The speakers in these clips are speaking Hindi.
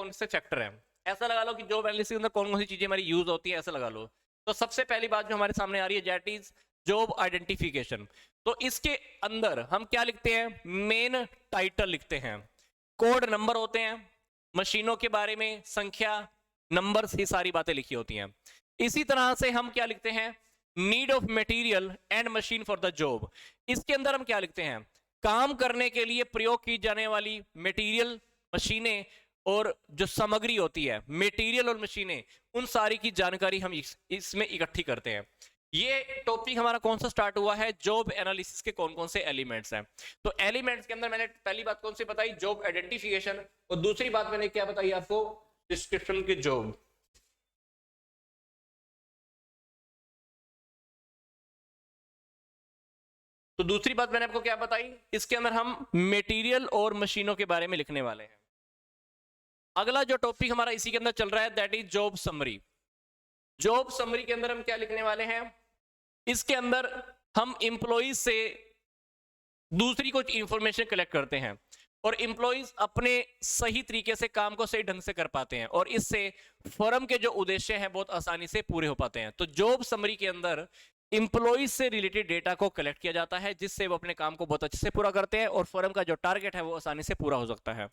कौन से फैक्टर हैं, ऐसा लगा लो कि जॉब एनालिसिस के अंदर कौन कौन सी चीजें हमारी यूज होती है, ऐसा लगा लो। तो सबसे पहली बात जो हमारे सामने आ रही है दैट इज जॉब आइडेंटिफिकेशन। तो इसके अंदर हम क्या लिखते हैं, मेन टाइटल लिखते हैं, कोड नंबर होते हैं, मशीनों के बारे में संख्या नंबर ही सारी बातें लिखी होती हैं। इसी तरह से हम क्या लिखते हैं, need of material and machine for the job. इसके अंदर हम क्या लिखते हैं, काम करने के लिए प्रयोग की जाने वाली मटेरियल, मशीनें और जो सामग्री होती है, मटेरियल और मशीनें, उन सारी की जानकारी हम इसमें इकट्ठी करते हैं। ये टॉपिक हमारा कौन सा स्टार्ट हुआ है, जॉब एनालिसिस के कौन कौन से एलिमेंट्स हैं। तो एलिमेंट्स के अंदर मैंने पहली बात कौन सी बताई, जॉब आइडेंटिफिकेशन, और दूसरी बात मैंने क्या बताई आपको, डिस्क्रिप्शन की जॉब। तो दूसरी बात मैंने आपको क्या बताई, इसके अंदर हम मटेरियल और मशीनों के बारे में लिखने वाले हैं। अगला जो टॉपिक हमारा इसी के अंदर चल रहा है that is job summary. Job summary के अंदर हम क्या लिखने वाले हैं, इसके अंदर हम इंप्लॉइज से दूसरी कुछ इंफॉर्मेशन कलेक्ट करते हैं और इंप्लॉइज अपने सही तरीके से काम को सही ढंग से कर पाते हैं और इससे फर्म के जो उद्देश्य हैं बहुत आसानी से पूरे हो पाते हैं। तो जॉब समरी के अंदर इंप्लॉइज से रिलेटेड डेटा को कलेक्ट किया जाता है जिससे वो अपने काम को बहुत अच्छे से पूरा करते हैं और फर्म का जो टारगेट है वो आसानी से पूरा हो सकता है।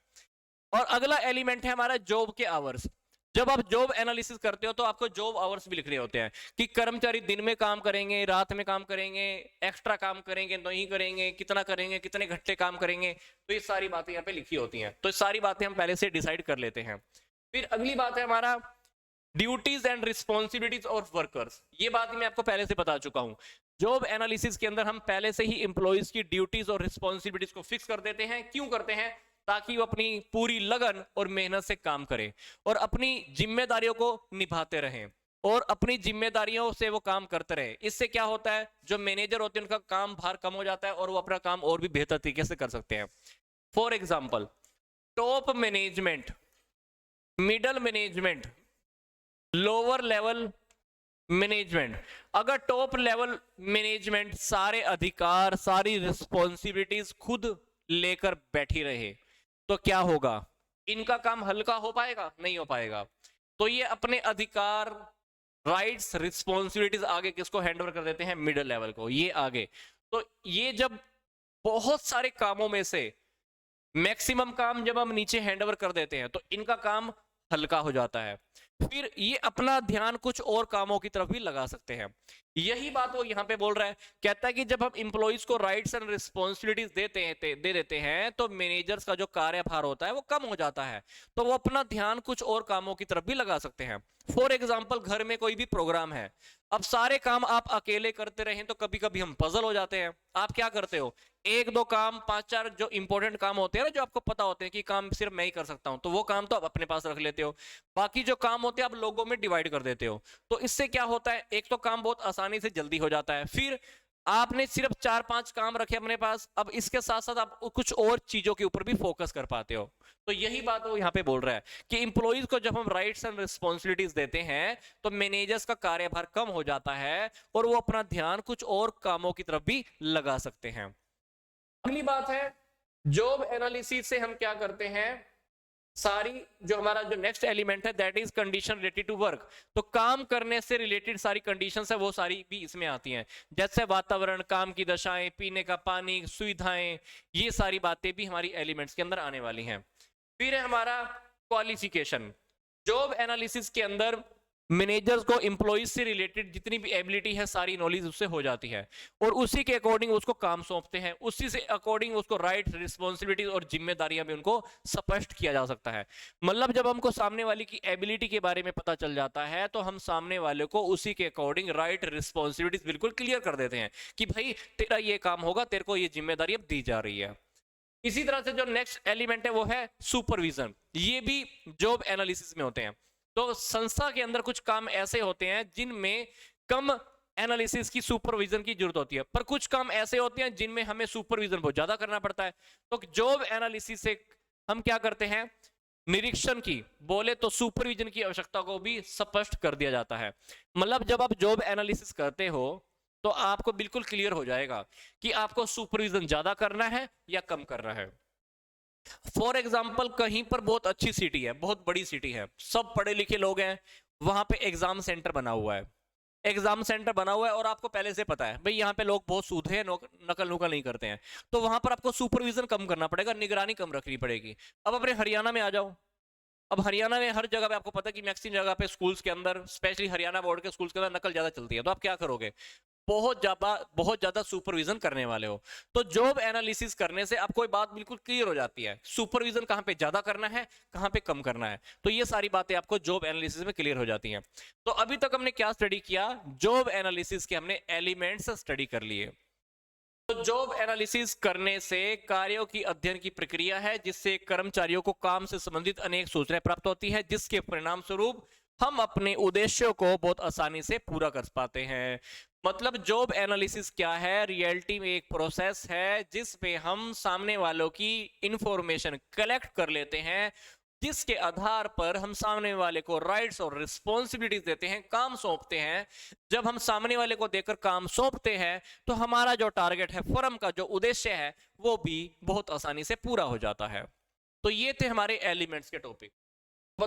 और अगला एलिमेंट है हमारा जॉब के आवर्स। जब आप जॉब एनालिसिस करते हो तो आपको जॉब आवर्स भी लिखने होते हैं कि कर्मचारी दिन में काम करेंगे, रात में काम करेंगे, एक्स्ट्रा काम करेंगे, नहीं करेंगे, कितना करेंगे, कितने घंटे काम करेंगे। तो ये सारी बातें यहाँ पे लिखी होती हैं। तो ये सारी बातें हम पहले से डिसाइड कर लेते हैं। फिर अगली बात है हमारा duties and responsibilities of workers. ये बात मैं आपको पहले से बता चुका हूं। जॉब एनालिसिस के अंदर हम पहले से ही इंप्लॉइज की ड्यूटीज और रिस्पॉन्सिबिलिटीज को फिक्स कर देते हैं। क्यों करते हैं, ताकि वो अपनी पूरी लगन और मेहनत से काम करें और अपनी जिम्मेदारियों को निभाते रहें और अपनी जिम्मेदारियों से वो काम करते रहे। इससे क्या होता है, जो मैनेजर होते हैं उनका काम भार कम हो जाता है और वो अपना काम और भी बेहतर तरीके से कर सकते हैं। For example, top management, middle management, lower level management, अगर टॉप लेवल मैनेजमेंट सारे अधिकार, सारी रिस्पॉन्सिबिलिटीज खुद लेकर बैठी रहे तो क्या होगा, इनका काम हल्का हो पाएगा, नहीं हो पाएगा। तो ये अपने अधिकार, राइट्स, रिस्पॉन्सिबिलिटीज आगे किसको हैंडओवर कर देते हैं, मिडिल लेवल को, ये आगे। तो ये जब बहुत सारे कामों में से मैक्सिमम काम जब हम नीचे हैंडओवर कर देते हैं तो इनका काम हल्का हो जाता है। फिर ये अपना ध्यान कुछ और कामों की तरफ भी लगा सकते हैं। यही बात वो यहाँ पे बोल रहा है, कहता है कि जब हम इंप्लॉइज को राइट्स एंड रिस्पॉन्सिबिलिटीज दे देते हैं तो मैनेजर्स का जो कार्यभार होता है वो कम हो जाता है, तो वो अपना ध्यान कुछ और कामों की तरफ भी लगा सकते हैं। फॉर एग्जाम्पल, घर में कोई भी प्रोग्राम है, अब सारे काम आप अकेले करते रहें तो कभी कभी हम पजल हो जाते हैं। आप क्या करते हो, एक दो काम, पांच चार जो इंपॉर्टेंट काम होते हैं ना, जो आपको पता होते हैं कि काम सिर्फ मैं ही कर सकता हूं, तो वो काम तो आप अपने पास रख लेते हो। बाकी जो काम होते हैं आप लोगों में डिवाइड कर देते हो। तो इससे क्या होता है, एक तो काम बहुत आसानी से जल्दी हो जाता है। फिर आपने सिर्फ चार पांच काम रखे अपने पास, अब इसके साथ साथ आप कुछ और चीजों के ऊपर भी फोकस कर पाते हो। तो यही बात वो यहाँ पे बोल रहा है कि इंप्लॉइज को जब हम राइट्स एंड रिस्पॉन्सिबिलिटीज देते हैं तो मैनेजर्स का कार्यभार कम हो जाता है और वो अपना ध्यान कुछ और कामों की तरफ भी लगा सकते हैं। अगली बात है, जॉब एनालिसिस से हम क्या करते हैं, सारी जो हमारा जो नेक्स्ट एलिमेंट है that is condition related to work. तो काम करने से रिलेटेड सारी कंडीशंस है वो सारी भी इसमें आती हैं, जैसे वातावरण, काम की दशाएं, पीने का पानी, सुविधाएं, ये सारी बातें भी हमारी एलिमेंट्स के अंदर आने वाली हैं। फिर है हमारा क्वालिफिकेशन। जॉब एनालिसिस के अंदर मैनेजर्स को एम्प्लॉइज से रिलेटेड जितनी भी एबिलिटी है सारी नॉलेज उससे हो जाती है और उसी के अकॉर्डिंग उसको काम सौंपते हैं, उसी से अकॉर्डिंग उसको राइट, रिस्पॉन्सिबिलिटीज और जिम्मेदारियां भी उनको स्पष्ट किया जा सकता है। मतलब जब हमको सामने वाले की एबिलिटी के बारे में पता चल जाता है तो हम सामने वाले को उसी के अकॉर्डिंग राइट, रिस्पॉन्सिबिलिटीज बिल्कुल क्लियर कर देते हैं कि भाई तेरा ये काम होगा, तेरे को ये जिम्मेदारी अब दी जा रही है। इसी तरह से जो नेक्स्ट एलिमेंट है वो है सुपरविजन। ये भी जॉब एनालिसिस में होते हैं। तो संस्था के अंदर कुछ काम ऐसे होते हैं जिनमें कम एनालिसिस की, सुपरविजन की जरूरत होती है, पर कुछ काम ऐसे होते हैं जिनमें हमें सुपरविजन बहुत ज्यादा करना पड़ता है। तो जॉब एनालिसिस से हम क्या करते हैं, निरीक्षण की बोले तो सुपरविजन की आवश्यकता को भी स्पष्ट कर दिया जाता है। मतलब जब आप जॉब एनालिसिस करते हो तो आपको बिल्कुल क्लियर हो जाएगा कि आपको सुपरविजन ज्यादा करना है या कम करना है। फॉर एग्जाम्पल कहीं पर बहुत अच्छी सिटी है, बहुत बड़ी सिटी है, सब पढ़े लिखे लोग हैं, वहां पे एग्जाम सेंटर बना हुआ है, एग्जाम सेंटर बना हुआ है और आपको पहले से पता है भाई यहाँ पे लोग बहुत सूद है, नकल नुकल नहीं करते हैं, तो वहां पर आपको सुपरविजन कम करना पड़ेगा, निगरानी कम रखनी पड़ेगी। अब अपने हरियाणा में आ जाओ, अब हरियाणा में हर जगह पे आपको पता है कि मैक्सिमम जगह पे स्कूल्स के अंदर, स्पेशली हरियाणा बोर्ड के स्कूल्स के अंदर नकल ज्यादा चलती है, तो आप क्या करोगे? बहुत ज्यादा सुपरविजन करने वाले हो। तो जॉब एनालिसिस करने से आपको बात बिल्कुल क्लियर हो जाती है, सुपरविजन कहां पे ज्यादा करना है, कहां पे कम करना है, तो ये सारी बातें आपको जॉब एनालिसिस में क्लियर हो जाती हैं। तो अभी तक हमने क्या स्टडी किया? जॉब एनालिसिस के हमने एलिमेंट्स स्टडी कर लिए। तो जॉब एनालिसिस करने से कार्यों की अध्ययन की प्रक्रिया है जिससे कर्मचारियों को काम से संबंधित अनेक सूचनाएं प्राप्त होती है, जिसके परिणाम स्वरूप हम अपने उद्देश्यों को बहुत आसानी से पूरा कर पाते हैं। मतलब जॉब एनालिसिस क्या है? रियलिटी में एक प्रोसेस है जिसपे हम सामने वालों की इंफॉर्मेशन कलेक्ट कर लेते हैं, जिसके आधार पर हम सामने वाले को राइट्स और रिस्पॉन्सिबिलिटीज देते हैं, काम सौंपते हैं। जब हम सामने वाले को देकर काम सौंपते हैं तो हमारा जो टारगेट है, फर्म का जो उद्देश्य है, वो भी बहुत आसानी से पूरा हो जाता है। तो ये थे हमारे एलिमेंट्स के टॉपिक।